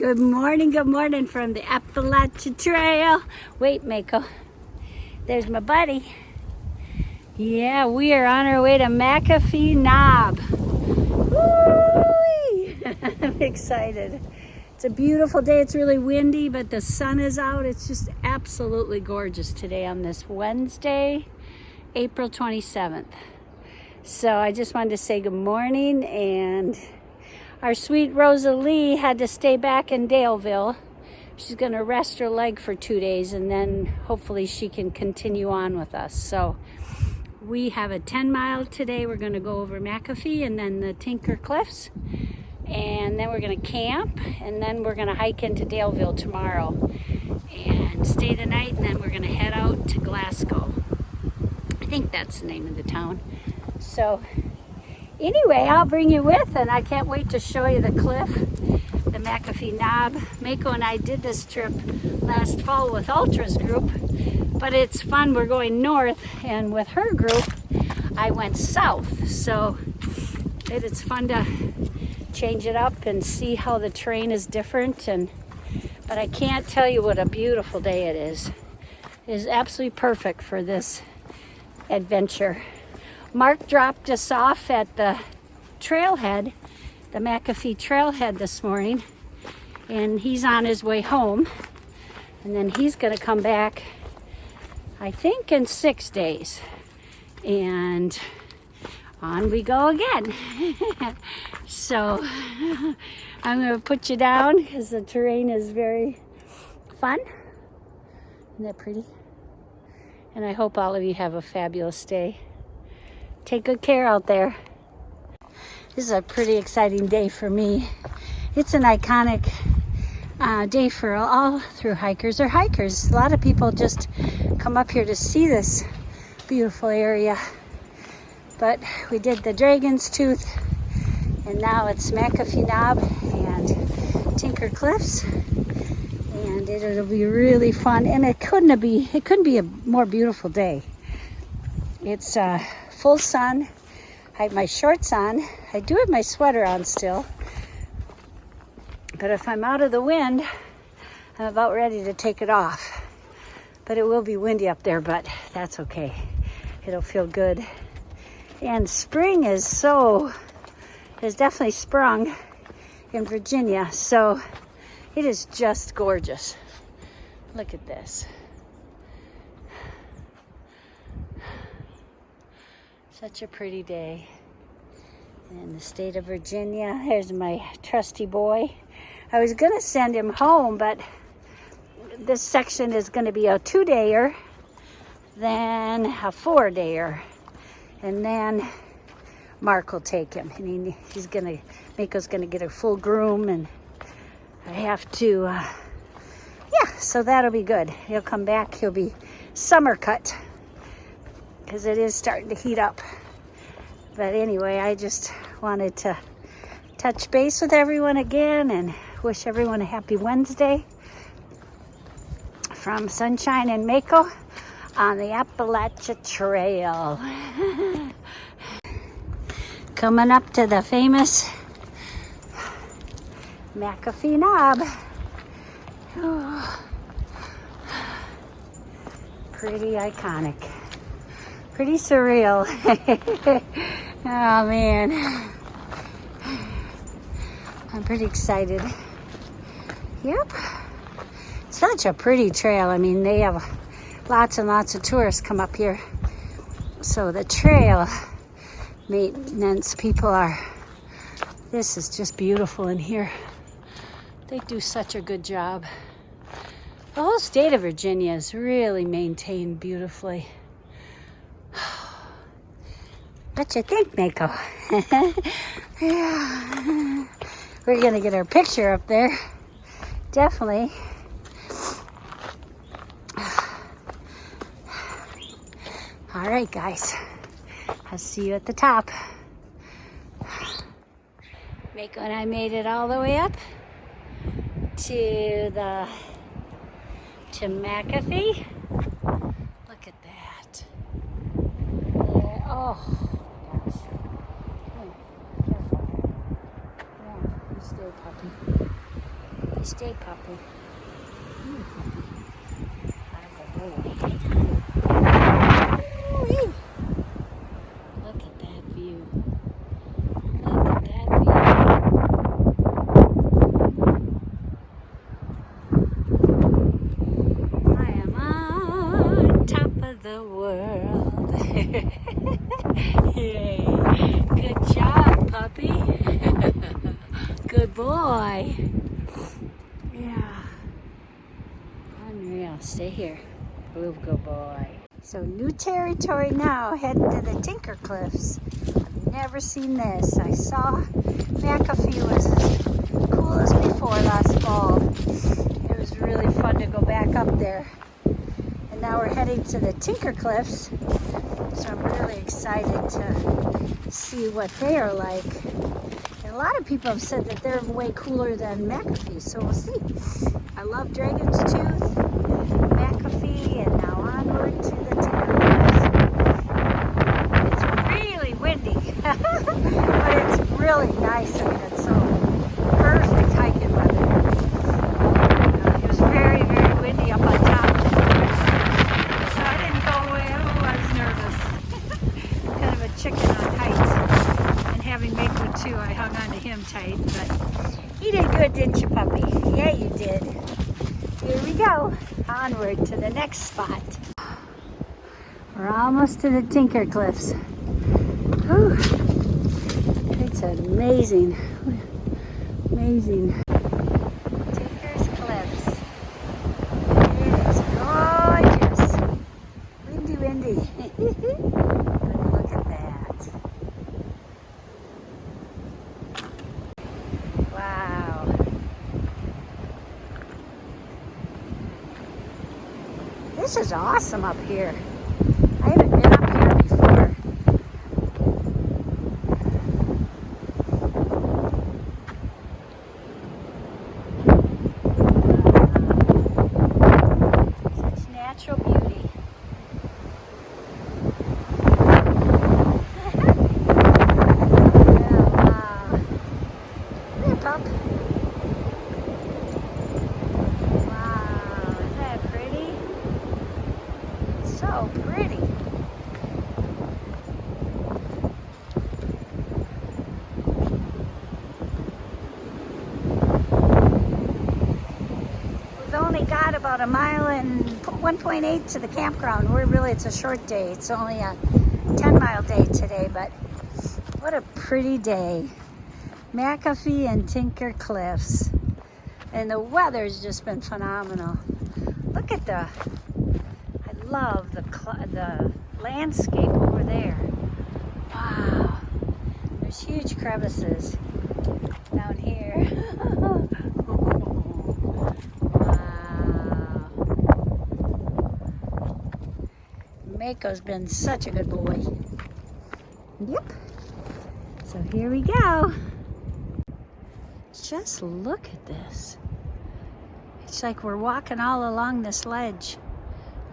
Good morning from the Appalachian Trail. Wait, Mako. There's my buddy. Yeah, we are on our way to McAfee Knob. Woo-wee! I'm excited. It's a beautiful day. It's really windy, but the sun is out. It's just absolutely gorgeous today on this Wednesday, April 27th. So I just wanted to say good morning, and our sweet Rosalie had to stay back in Daleville. She's going to rest her leg for 2 days, and then hopefully she can continue on with us. So we have a 10-mile today. We're going to go over McAfee and then the Tinker Cliffs, and then we're going to camp, and then we're going to hike into Daleville tomorrow and stay the night, and then we're going to head out to Glasgow. I think that's the name of the town. So anyway, I'll bring you with, and I can't wait to show you the cliff, the McAfee Knob. Mako and I did this trip last fall with Ultra's group, but it's fun. We're going north, and with her group, I went south. So it's fun to change it up and see how the terrain is different. But I can't tell you what a beautiful day it is. It is absolutely perfect for this adventure. Mark dropped us off at the trailhead, the McAfee trailhead this morning, and he's on his way home. And then he's going to come back, I think, in 6 days. And on we go again. So I'm going to put you down because the terrain is very fun. Isn't that pretty? And I hope all of you have a fabulous day. Take good care out there. This is a pretty exciting day for me. It's an iconic day for all through hikers or hikers. A lot of people just come up here to see this beautiful area. But we did the Dragon's Tooth, and now it's McAfee Knob and Tinker Cliffs. And it'll be really fun. And it couldn't be a more beautiful day. It's full sun. I have my shorts on. I do have my sweater on still. But if I'm out of the wind, I'm about ready to take it off. But it will be windy up there, but that's okay. It'll feel good. And spring has definitely sprung in Virginia. So it is just gorgeous. Look at this. Such a pretty day in the state of Virginia. There's my trusty boy. I was going to send him home, but this section is going to be a 2-dayer, then a 4-dayer, and then Mark will take him. And Mako's going to get a full groom, and I have to, so that'll be good. He'll come back. He'll be summer cut, because it is starting to heat up. But anyway, I just wanted to touch base with everyone again and wish everyone a happy Wednesday from Sunshine and Mako on the Appalachian Trail. Coming up to the famous McAfee Knob. Oh, pretty iconic. Pretty surreal. Oh man. I'm pretty excited. Yep. Such a pretty trail. I mean, they have lots and lots of tourists come up here. So the trail maintenance people this is just beautiful in here. They do such a good job. The whole state of Virginia is really maintained beautifully. What you think, Mako? Yeah. We're gonna get our picture up there. Definitely. All right, guys. I'll see you at the top. Mako and I made it all the way up to McAfee. Look at that. Oh. Careful. Yeah, you stay, puppy. Stay, puppy. Ooh-wee. Look at that view. Look at that view. I am on top of the world. Yay. Good job, puppy. Good boy. Yeah. Unreal. Stay here. Good boy. So new territory now, heading to the Tinker Cliffs. I've never seen this. I saw McAfee was as cool as before last fall. It was really fun to go back up there. And now we're heading to the Tinker Cliffs. So I'm really excited to see what they are like. And a lot of people have said that they're way cooler than McAfee, so we'll see. I love Dragon's Tooth, McAfee, and now onward to the Tinker Cliffs. It's really windy, but it's really nice. I mean, it's so perfect hiking weather. It was very, very windy up on top. So I didn't go away. I was nervous. Kind of a chicken on heights. And having Mako too, I hung on to him tight. But he did good, didn't you, puppy? Yeah, you did. Here we go. Onward to the next spot. We're almost to the Tinker Cliffs. Whew. It's amazing. Amazing. Tinker's Cliffs. It is gorgeous. Windy, windy. Look at that. Wow. This is awesome up here. I haven't been up here before. Such natural beauty. Wow. There, pup. Wow, isn't that pretty? So pretty. We've only got about a mile and 1.8 to the campground. It's a short day. It's only a 10-mile day today, but what a pretty day. McAfee and Tinker Cliffs. And the weather's just been phenomenal. Look at I love the landscape over there. Wow. There's huge crevices down here. Wow. Mako's been such a good boy. Yep. So here we go. Just look at this. It's like we're walking all along this ledge.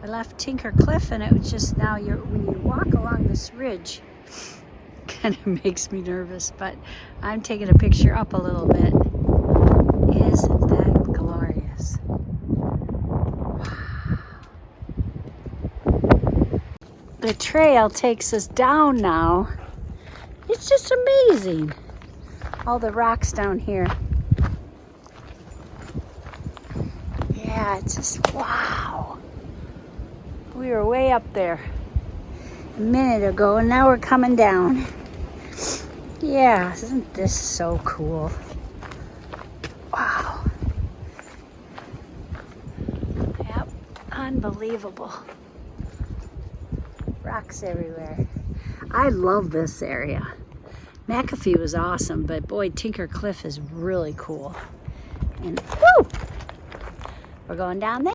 I left Tinker Cliff and it was just now when you walk along this ridge, kind of makes me nervous, but I'm taking a picture up a little bit. Isn't that glorious? Wow. The trail takes us down now. It's just amazing. All the rocks down here. Yeah, it's just wow. We were way up there a minute ago and now we're coming down. Yeah, isn't this so cool? Wow. Yep, unbelievable. Rocks everywhere. I love this area. McAfee was awesome, but boy, Tinker Cliff is really cool. And woo! We're going down there.